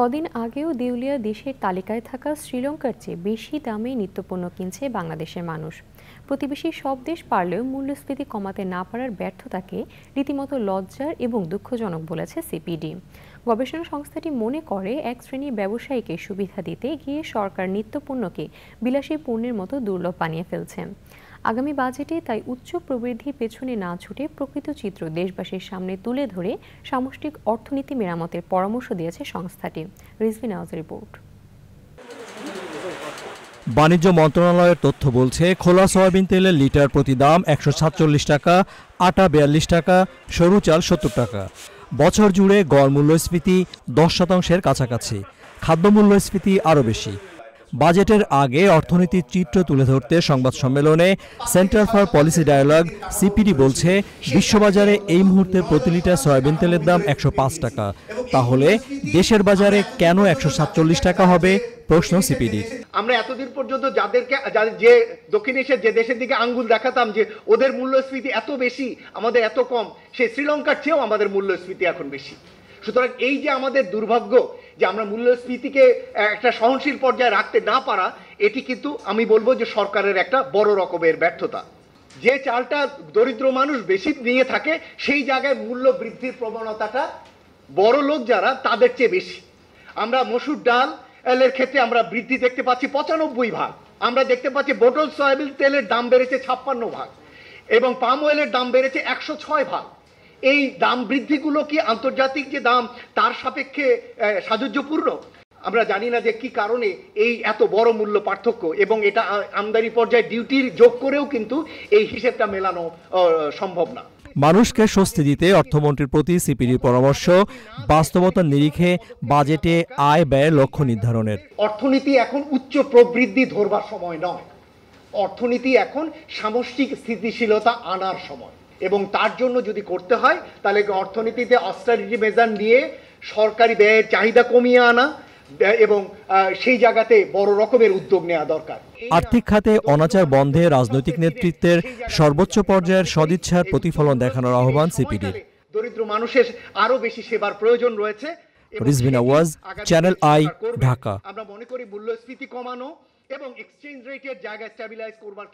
কদিন আগেও দেউলিয়া দেশের তালিকায় থাকা শ্রীলঙ্কার চেয়ে বেশি দামে নিত্যপণ্য কিনছে বাংলাদেশের মানুষ। প্রতিবেশী সব দেশ পারলেও মূল্যস্ফীতি কমাতে না পারার ব্যর্থতাকে রীতিমতো লজ্জার এবং দুঃখজনক বলেছে সিপিডি। গবেষণা সংস্থাটি মনে করে এক শ্রেণীর ব্যবসায়ীকে সুবিধা দিতে গিয়ে সরকার নিত্যপণ্যকে বিলাসী পণ্যের মতো দুর্লভ বানিয়ে ফেলছে। আগামী বাজেটে তাই উচ্চ প্রবৃদ্ধির পেছনে না ছুটে প্রকৃত চিত্র দেশবাসীর সামনে তুলে ধরে সামষ্টিক অর্থনীতি মেরামতের পরামর্শ দিয়েছে সংস্থাটি। রিজভি নাওয়াজের রিপোর্ট। বাণিজ্য মন্ত্রণালয়ের তথ্য বলছে, খোলা সয়াবিন তেলের লিটার প্রতি দাম 147 টাকা, আটা 42 টাকা, সরু চাল 70 টাকা। বছর জুড়ে গড় মূল্যস্ফীতি 10% কাছাকাছি, খাদ্য মূল্যস্ফীতি আরও বেশি। বাজেটের আগে অর্থনীতির চিত্র তুলে ধরতে সংবাদ সম্মেলনে centre for policy dialogue CPD বলছে, বিশ্ববাজারে এই মুহূর্তে প্রতি লিটার সয়াবিন তেলের দাম 105 টাকা। তাহলে দেশের বাজারে কেন 147 টাকা হবে, প্রশ্ন সিপিডি। আমরা এতদিন পর্যন্ত যে দক্ষিণ এশিয়ার যে দেশের দিকে আঙ্গুল দেখাতাম যে ওদের মূল্যস্ফীতি এত বেশি, আমাদের এত কম, সেই শ্রীলঙ্কার চেয়েও আমাদের মূল্যস্ফীতি এখন বেশি। সুতরাং এই যে আমাদের দুর্ভাগ্য যে আমরা মূল্যস্ফীতিকে একটা সহনশীল পর্যায়ে রাখতে না পারা, এটি কিন্তু আমি বলবো যে সরকারের একটা বড় রকমের ব্যর্থতা। যে চালটা দরিদ্র মানুষ বেশি নিয়ে থাকে, সেই জায়গায় মূল্য বৃদ্ধির প্রবণতাটা বড় লোক যারা তাদের চেয়ে বেশি। আমরা মসুর ডাল এর ক্ষেত্রে আমরা বৃদ্ধি দেখতে পাচ্ছি 95 ভাগ। আমরা দেখতে পাচ্ছি বোটল সয়াবিন তেলের দাম বেড়েছে 56 ভাগ এবং পাম অয়েলের দাম বেড়েছে 106 ভাগ। এই দাম বৃদ্ধিগুলো কি আন্তর্জাতিক যে দাম তার সাপেক্ষে সাযুজ্যপূর্ণ? আমরা জানি না যে কি কারণে এই এত বড় মূল্য পার্থক্য, এবং এটা আমদানি পর্যায়ে ডিউটির যোগ করেও কিন্তু এই হিসেবটা মেলানো সম্ভব না। মানুষকে স্বস্তি দিতে অর্থমন্ত্রীর প্রতি সিপিডির পরামর্শ, বাস্তবতার নিরিখে বাজেটে আয় ব্যয়ের লক্ষ্য নির্ধারণের। অর্থনীতি এখন উচ্চ প্রবৃদ্ধি ধরবার সময় নয়, অর্থনীতি এখন সামষ্টিক স্থিতিশীলতা আনার সময়, এবং তার জন্য যদি করতে হয় তাহলে অর্থনীতিতে অস্টারিটি মেজার নিয়ে সরকারি ব্যয়ের চাহিদা কমিয়ে আনা এবং সেই জায়গাতে বড় রকমের উদ্যোগ নেওয়া দরকার। আর্থিক খাতে অনাচার বন্ধে রাজনৈতিক নেতৃত্বের সর্বোচ্চ পর্যায়ের সদিচ্ছার প্রতিফলন দেখানোর আহ্বান সিপিডির। দরিদ্র মানুষের আরো বেশি সেবার প্রয়োজন রয়েছে। Rizvi Nawaz, channel I, Dhaka. আমরা মনে করি মূল্যস্ফীতি কমানো এবং এক্সচেঞ্জ রেটের জায়গা স্ট্যাবিলাইজ করবার